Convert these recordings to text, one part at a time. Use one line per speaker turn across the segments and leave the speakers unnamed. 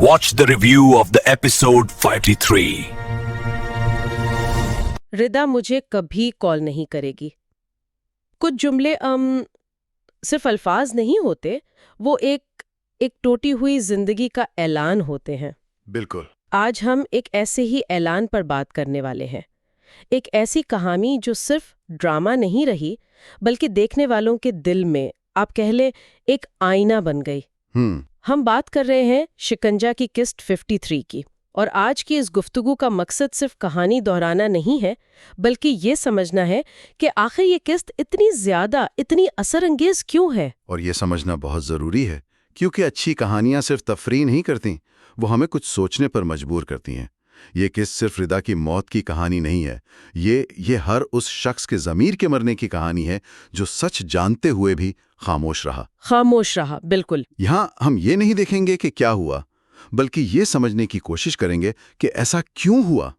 Watch the review of the episode 53.
रिदा मुझे कभी call नहीं करेगी। कुछ जुमले सिर्फ अल्फाज नहीं होते, वो एक टूटी हुई जिंदगी का ऐलान होते हैं।
बिल्कुल।
आज हम एक ऐसे ही ऐलान पर बात करने वाले हैं। एक ऐसी कहानी जो सिर्फ ड्रामा नहीं रही, बल्कि देखने वालों के दिल में आप कह लें एक आईना बन गई। हम बात कर रहे हैं शिकंजा की किस्त 53 की, और आज की इस गुफ्तगू का मकसद सिर्फ कहानी दोहराना नहीं है, बल्कि ये समझना है कि आखिर ये किस्त इतनी ज्यादा, इतनी असरअंगेज क्यों है।
और ये समझना बहुत ज़रूरी है, क्योंकि अच्छी कहानियां सिर्फ तफरीह नहीं करती, वो हमें कुछ सोचने पर मजबूर करती हैं। ये किस्त सिर्फ रिदा की मौत की कहानी नहीं है, ये हर उस शख्स के ज़मीर के मरने की कहानी है जो सच जानते हुए भी खामोश रहा।
बिल्कुल।
यहाँ हम ये नहीं देखेंगे कि क्या हुआ, बल्कि ये समझने की कोशिश करेंगे कि ऐसा क्यों हुआ,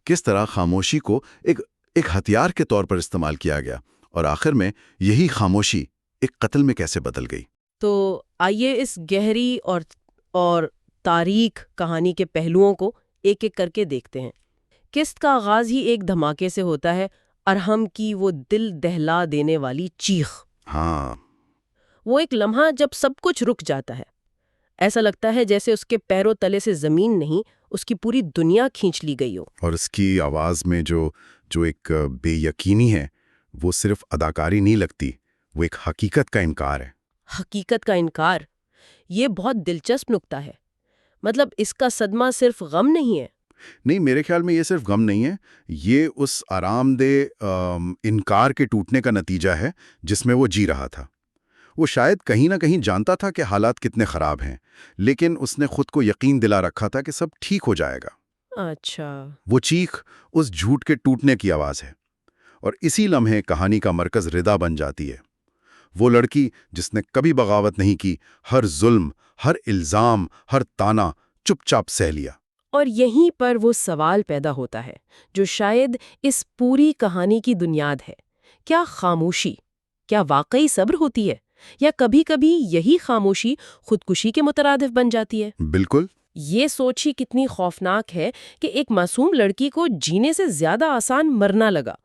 किस तरह खामोशी को एक हथियार के तौर पर इस्तेमाल किया गया, और आखिर में यही खामोशी एक कत्ल में कैसे बदल गई।
तो आइए इस गहरी और तारीख कहानी के पहलुओं को एक एक करके देखते हैं। किस्त का आगाज ही एक धमाके से होता है, अरहम की वो दिल दहला देने वाली चीख।
हाँ,
वो एक लम्हा जब सब कुछ रुक जाता है। ऐसा लगता है जैसे उसके पैरों तले से जमीन नहीं, उसकी पूरी दुनिया खींच ली गई हो।
और इसकी आवाज़ में जो एक बेयकीनी है, वो सिर्फ अदाकारी नहीं लगती, वो एक हकीकत का इनकार है।
हकीकत का इनकार, ये बहुत दिलचस्प नुक्ता है। मतलब इसका सदमा सिर्फ गम नहीं है।
नहीं, मेरे ख्याल में ये सिर्फ गम नहीं है, ये उस आरामदेह इनकार के टूटने का नतीजा है जिसमें वो जी रहा था। वो शायद कहीं ना कहीं जानता था कि हालात कितने ख़राब हैं, लेकिन उसने खुद को यकीन दिला रखा था कि सब ठीक हो जाएगा।
अच्छा।
वो चीख उस झूठ के टूटने की आवाज़ है, और इसी लम्हे कहानी का मरकज़ रिदा बन जाती है। वो लड़की जिसने कभी बगावत नहीं की, हर जुल्म, हर इल्ज़ाम, हर ताना चुपचाप सह लिया।
और यहीं पर वो सवाल पैदा होता है जो शायद इस पूरी कहानी की बुनियाद है। क्या खामोशी, क्या वाकई सब्र होती है, या कभी-कभी यही खामोशी खुदकुशी के मुतरादिफ बन जाती है?
बिल्कुल।
ये सोच ही कितनी खौफनाक है कि एक मासूम लड़की को जीने से ज्यादा आसान मरना लगा।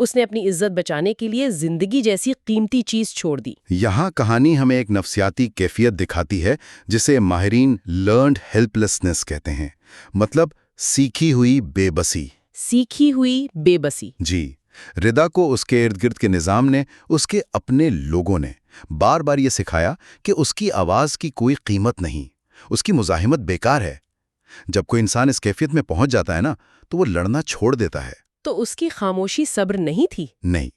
उसने अपनी इज्जत बचाने के लिए जिंदगी जैसी कीमती चीज छोड़ दी।
यहाँ कहानी हमें एक नफ्सियाती कैफियत दिखाती है जिसे माहिरीन लर्न्ड हेल्पलेसनेस कहते हैं, मतलब सीखी हुई बेबसी।
सीखी हुई बेबसी।
जी, रिदा को उसके इर्द गिर्द के निज़ाम ने, उसके अपने लोगों ने बार बार ये सिखाया कि उसकी आवाज़ की कोई कीमत नहीं, उसकी मुज़ाहिमत बेकार है। जब कोई इंसान इस कैफियत में पहुंच जाता है ना, तो वो लड़ना छोड़ देता है।
तो उसकी खामोशी सब्र नहीं थी?
नहीं,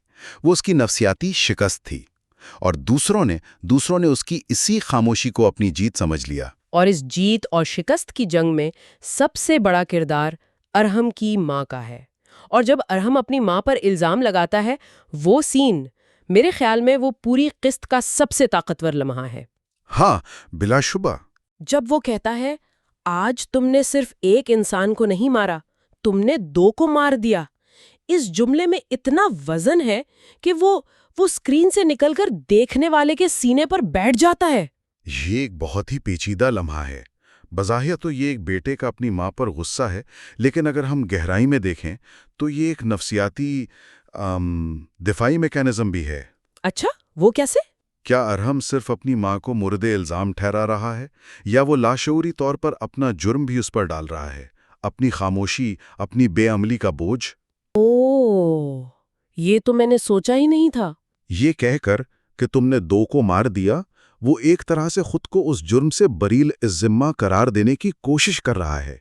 वो उसकी नफ्सियाती शिकस्त थी, और दूसरों ने उसकी इसी खामोशी को अपनी जीत समझ लिया।
और इस जीत और शिकस्त की जंग में सबसे बड़ा किरदार अरहम की माँ का है। और जब अरहम अपनी माँ पर इल्जाम लगाता है, वो सीन मेरे ख्याल में वो पूरी किस्त का सबसे ताकतवर लम्हा है।
हाँ, बिलाशुबा।
जब वो कहता है, आज तुमने सिर्फ एक इंसान को नहीं मारा, तुमने दो को मार दिया। इस जुमले में इतना वजन है कि वो स्क्रीन से निकलकर देखने वाले के सीने पर बैठ जाता है।
ये एक बहुत ही पेचीदा लम्हा है। बज़ाहिर तो ये एक बेटे का अपनी माँ पर गुस्सा है, लेकिन अगर हम गहराई में देखें तो ये एक नफ्सियाती दिफाई मैकेनिज्म भी है।
अच्छा, वो कैसे?
क्या अरहम सिर्फ अपनी माँ को मुर्दे इल्ज़ाम ठहरा रहा है, या वो लाशऊरी तौर पर अपना जुर्म भी उस पर डाल रहा है, अपनी खामोशी, अपनी बेअमली का बोझ?
ओह, ये तो मैंने सोचा ही नहीं था।
ये कहकर कि तुमने दो को मार दिया, वो एक तरह से खुद को उस जुर्म से बरील इज़्ज़िम्मा करार देने की कोशिश कर रहा है।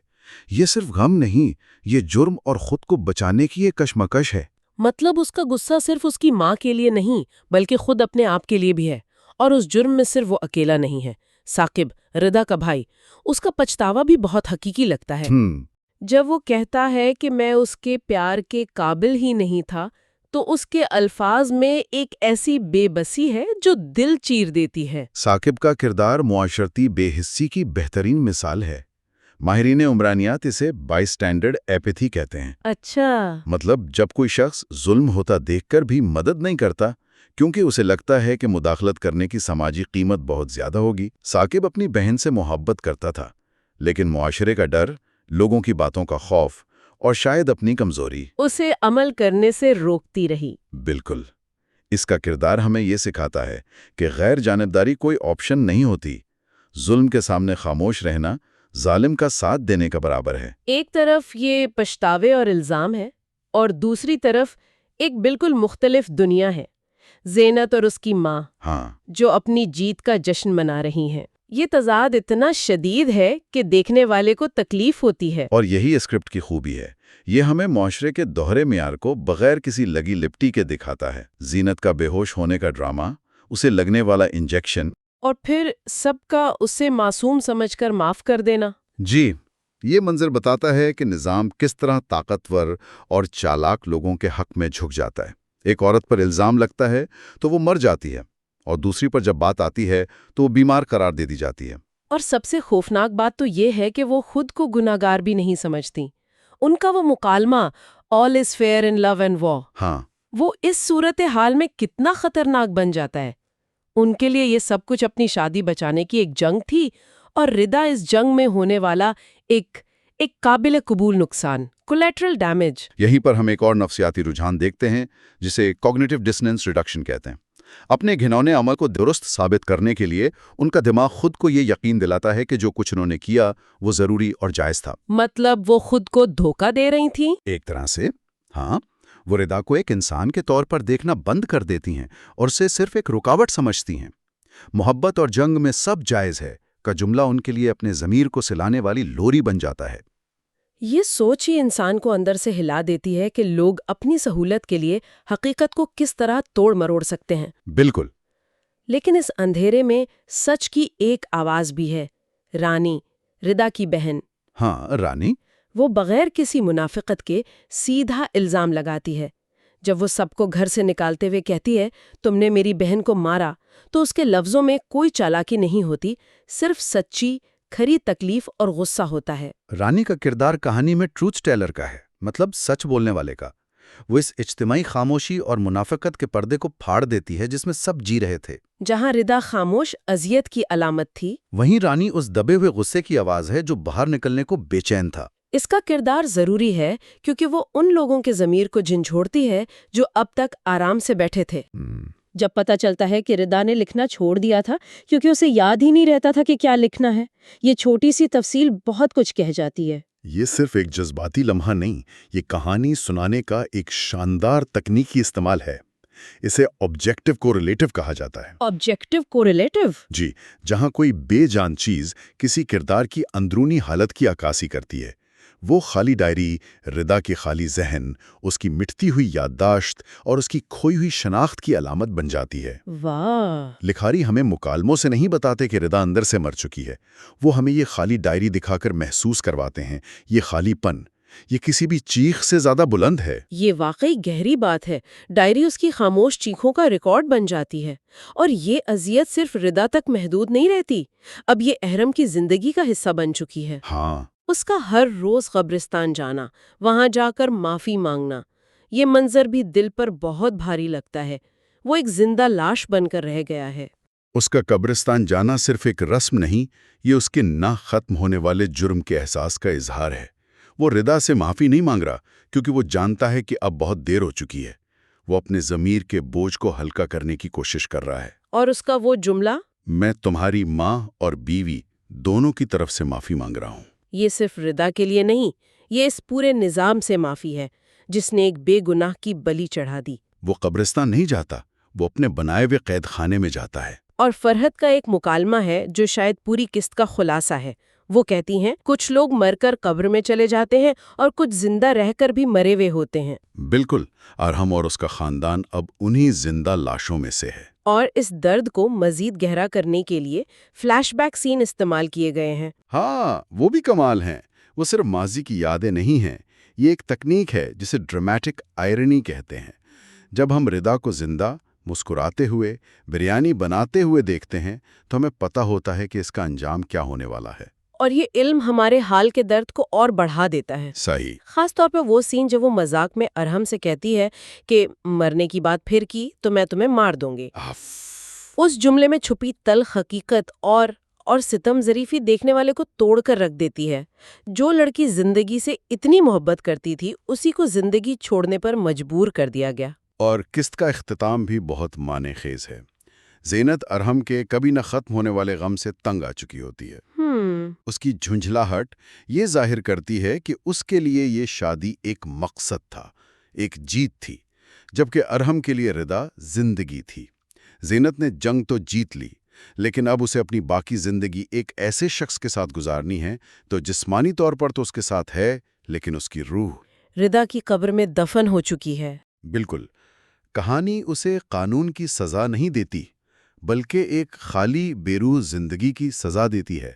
ये सिर्फ गम नहीं, ये जुर्म और खुद को बचाने की एक कशमकश है।
मतलब उसका गुस्सा सिर्फ उसकी माँ के लिए नहीं, बल्कि खुद अपने आप के लिए भी है। और उस जुर्म में सिर्फ वो अकेला नहीं है। साकिब, रिदा का भाई, उसका पछतावा भी बहुत हकीकी लगता है। जब वो कहता है कि मैं उसके प्यार के काबिल ही नहीं था, तो उसके अल्फाज में एक ऐसी बेबसी है जो दिल चीर देती है।
साकिब का किरदार मुआशरती बेहिस्सी की बेहतरीन मिसाल है। माहिरीन उमरानियात इसे बाईस्टैंडर्ड एपैथी कहते हैं।
अच्छा।
मतलब जब कोई शख्स जुल्म होता देखकर भी मदद नहीं करता, क्योंकि उसे लगता है कि मुदाखलत करने की समाजी कीमत बहुत ज्यादा होगी। साकिब अपनी बहन से मोहब्बत करता था, लेकिन मुआशरे का डर, लोगों की बातों का खौफ और शायद अपनी कमजोरी
उसे अमल करने से रोकती रही।
बिल्कुल। इसका किरदार हमें ये सिखाता है कि गैर जानिबदारी कोई ऑप्शन नहीं होती। जुल्म के सामने खामोश रहना जालिम का साथ देने का बराबर है।
एक तरफ ये पछतावे और इल्जाम है और दूसरी तरफ एक बिल्कुल मुख्तलिफ दुनिया है, ज़ेनत और उसकी माँ,
हाँ,
जो अपनी जीत का जश्न मना रही हैं। ये तज़ाद इतना शदीद है कि देखने वाले को तकलीफ होती है।
और यही स्क्रिप्ट की खूबी है। ये हमें मुआशरे के दोहरे मियार को बगैर किसी लगी लिपटी के दिखाता है। ज़ीनत का बेहोश होने का ड्रामा, उसे लगने वाला इंजेक्शन,
और फिर सबका उसे मासूम समझकर माफ कर देना।
जी, ये मंजर बताता है कि निज़ाम किस तरह ताकतवर और चालाक लोगों के हक में झुक जाता है। एक औरत पर इल्ज़ाम लगता है तो वो मर जाती है, और दूसरी पर जब बात आती है तो वो बीमार करार दे दी जाती है।
और सबसे खौफनाक बात तो ये है कि वो खुद को गुनाहगार भी नहीं समझती। उनका वो मुकालमा all is fair in love and war,
हाँ,
वो इस सूरत हाल में कितना खतरनाक बन जाता है। उनके लिए ये सब कुछ अपनी शादी बचाने की एक जंग थी, और रिदा इस जंग में होने वाला एक काबिल कबूल नुकसान, कोलेटरल डैमेज।
यहीं पर हम एक और नफ्सियाती रुझान देखते हैं जिसे कॉग्निटिव डिसोनेंस रिडक्शन कहते हैं। अपने घिनौने अमल को दुरुस्त साबित करने के लिए उनका दिमाग खुद को ये यकीन दिलाता है कि जो कुछ उन्होंने किया वो जरूरी और जायज था।
मतलब वो खुद को धोखा दे रही थी।
एक तरह से, हाँ, वो रिदा को एक इंसान के तौर पर देखना बंद कर देती हैं और उसे सिर्फ एक रुकावट समझती हैं। मोहब्बत और जंग में सब जायज है का जुमला उनके लिए अपने ज़मीर को सिलाने वाली लोरी बन जाता है।
ये सोच ही इंसान को अंदर से हिला देती है कि लोग अपनी सहूलत के लिए हकीकत को किस तरह तोड़ मरोड़ सकते हैं।
बिल्कुल।
लेकिन इस अंधेरे में सच की एक आवाज भी है, रानी, रिदा की बहन।
हाँ, रानी।
वो बगैर किसी मुनाफिकत के सीधा इल्जाम लगाती है। जब वो सबको घर से निकालते हुए कहती है, तुमने मेरी बहन को मारा, तो उसके लफ्जों में कोई चालाकी नहीं होती, सिर्फ सच्ची खरी तकलीफ और गुस्सा होता है।
रानी का किरदार कहानी में ट्रूथ टेलर का है, मतलब सच बोलने वाले का। वो इस इज्तिमाई खामोशी और मुनाफिकत के पर्दे को फाड़ देती है जिसमें सब जी रहे थे।
जहां रिदा खामोश अजियत की अलामत थी,
वहीं रानी उस दबे हुए गुस्से की आवाज है जो बाहर निकलने को बेचैन था।
इसका किरदार जरूरी है क्योंकि वो उन लोगों के ज़मीर को झंझोड़ती है जो अब तक आराम से बैठे थे। जब पता चलता है कि रिदा ने लिखना छोड़ दिया था क्योंकि उसे याद ही नहीं रहता था कि क्या लिखना है, ये छोटी सी तफसील बहुत कुछ कह जाती है।
ये सिर्फ एक जज्बाती लम्हा नहीं, ये कहानी सुनाने का एक शानदार तकनीकी इस्तेमाल है। इसे ऑब्जेक्टिव कोरिलेटिव कहा जाता है।
Objective correlative?
जी, जहां कोई बेजान चीज किसी किरदार की अंदरूनी हालत की अक्कासी करती है। वो खाली डायरी, रिदा की खाली जहन, उसकी मिटती हुई याददाश्त और उसकी खोई हुई शनाख्त की अलामत बन जाती है।
वाह!
लिखारी हमें मुकालमों से नहीं बताते कि रिदा अंदर से मर चुकी है। वो हमें ये खाली डायरी दिखाकर महसूस करवाते हैं। ये खालीपन, ये किसी भी चीख से ज्यादा बुलंद है।
ये वाकई गहरी बात है। डायरी उसकी खामोश चीखों का रिकॉर्ड बन जाती है। और ये अजियत सिर्फ रिदा तक महदूद नहीं रहती, अब ये अहरम की जिंदगी का हिस्सा बन चुकी है।
हाँ,
उसका हर रोज कब्रिस्तान जाना, वहां जाकर माफी मांगना, ये मंजर भी दिल पर बहुत भारी लगता है। वो एक जिंदा लाश बनकर रह गया है।
उसका कब्रिस्तान जाना सिर्फ एक रस्म नहीं, ये उसके ना खत्म होने वाले जुर्म के एहसास का इजहार है। वो रिदा से माफी नहीं मांग रहा क्योंकि वो जानता है कि अब बहुत देर हो चुकी है। वो अपने ज़मीर के बोझ को हल्का करने की कोशिश कर रहा है।
और उसका वो जुमला,
मैं तुम्हारी माँ और बीवी दोनों की तरफ से माफी मांग रहा हूँ,
ये सिर्फ रिदा के लिए नहीं, ये इस पूरे निजाम से माफी है जिसने एक बेगुनाह की बलि चढ़ा दी।
वो कब्रिस्तान नहीं जाता, वो अपने बनाए हुए कैद खाने में जाता है।
और फरहत का एक मुकालमा है जो शायद पूरी किस्त का खुलासा है। वो कहती हैं, कुछ लोग मरकर कब्र में चले जाते हैं और कुछ जिंदा रहकर भी मरे हुए होते हैं।
बिल्कुल, और हम और उसका खानदान अब उन्हीं जिंदा लाशों में से है।
और इस दर्द को मजीद गहरा करने के लिए फ्लैशबैक सीन इस्तेमाल किए गए हैं।
हाँ, वो भी कमाल हैं। वो सिर्फ माजी की यादें नहीं हैं, ये एक तकनीक है जिसे ड्रामेटिक आयरनी कहते हैं। जब हम रिदा को जिंदा, मुस्कुराते हुए, बिरयानी बनाते हुए देखते हैं तो हमें पता होता है कि इसका अंजाम क्या होने वाला है।
और ये इल्म हमारे हाल के दर्द को और बढ़ा देता है।
सही।
खास तौर पे वो सीन जब वो मजाक में अरहम से कहती है कि मरने की बात फिर की तो मैं तुम्हें मार दूंगी। उस जुमले में छुपी तल्ख हकीकत और اور ستم ظریفی دیکھنے والے کو توڑ کر رکھ دیتی ہے۔ جو لڑکی زندگی سے اتنی محبت کرتی تھی اسی کو زندگی چھوڑنے پر مجبور کر دیا گیا۔
اور قسط کا اختتام بھی بہت معنی خیز ہے۔ زینت ارحم کے کبھی نہ ختم ہونے والے غم سے تنگ آ چکی ہوتی ہے۔ اس کی جھنجھلاہٹ یہ ظاہر کرتی ہے کہ اس کے لیے یہ شادی ایک مقصد تھا، ایک جیت تھی، جبکہ ارحم کے لیے ردا زندگی تھی۔ زینت نے جنگ تو جیت لی، لیکن اب اسے اپنی باقی زندگی ایک ایسے شخص کے ساتھ گزارنی ہے تو جسمانی طور پر تو اس کے ساتھ ہے، لیکن اس کی روح
ردا کی قبر میں دفن ہو چکی ہے۔
بالکل۔ کہانی اسے قانون کی سزا نہیں دیتی، بلکہ ایک خالی بے روح زندگی کی سزا دیتی ہے،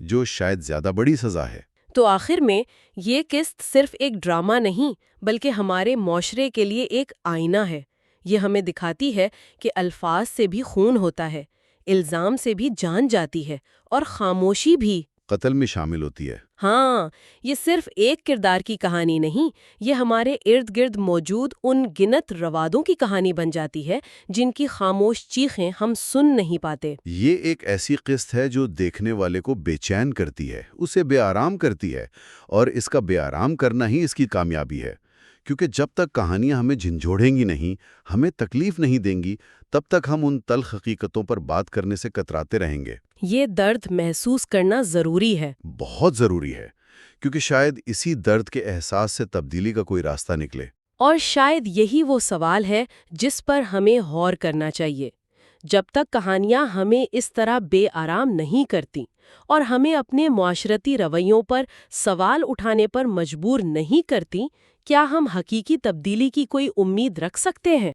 جو شاید زیادہ بڑی سزا ہے۔
تو آخر میں یہ قسط صرف ایک ڈرامہ نہیں بلکہ ہمارے معاشرے کے لیے ایک آئینہ ہے۔ یہ ہمیں دکھاتی ہے کہ الفاظ سے بھی خون ہوتا ہے، الزام سے بھی جان جاتی ہے، اور خاموشی بھی
قتل میں شامل ہوتی ہے۔
ہاں، یہ صرف ایک کردار کی کہانی نہیں، یہ ہمارے ارد گرد موجود ان گنت روادوں کی کہانی بن جاتی ہے جن کی خاموش چیخیں ہم سن نہیں پاتے۔
یہ ایک ایسی قسط ہے جو دیکھنے والے کو بے چین کرتی ہے، اسے بے آرام کرتی ہے، اور اس کا بے آرام کرنا ہی اس کی کامیابی ہے، کیونکہ جب تک کہانیاں ہمیں جھنجھوڑیں گی نہیں، ہمیں تکلیف نہیں دیں گی، تب تک ہم ان تلخ حقیقتوں پر بات کرنے سے کتراتے رہیں گے۔
یہ درد محسوس کرنا ضروری ہے۔
بہت ضروری ہے، کیونکہ شاید اسی درد کے احساس سے تبدیلی کا کوئی راستہ نکلے۔
اور شاید یہی وہ سوال ہے جس پر ہمیں غور کرنا چاہیے۔ جب تک کہانیاں ہمیں اس طرح بے آرام نہیں کرتی اور ہمیں اپنے معاشرتی رویوں پر سوال اٹھانے پر مجبور نہیں کرتی، کیا ہم حقیقی تبدیلی کی کوئی امید رکھ سکتے ہیں؟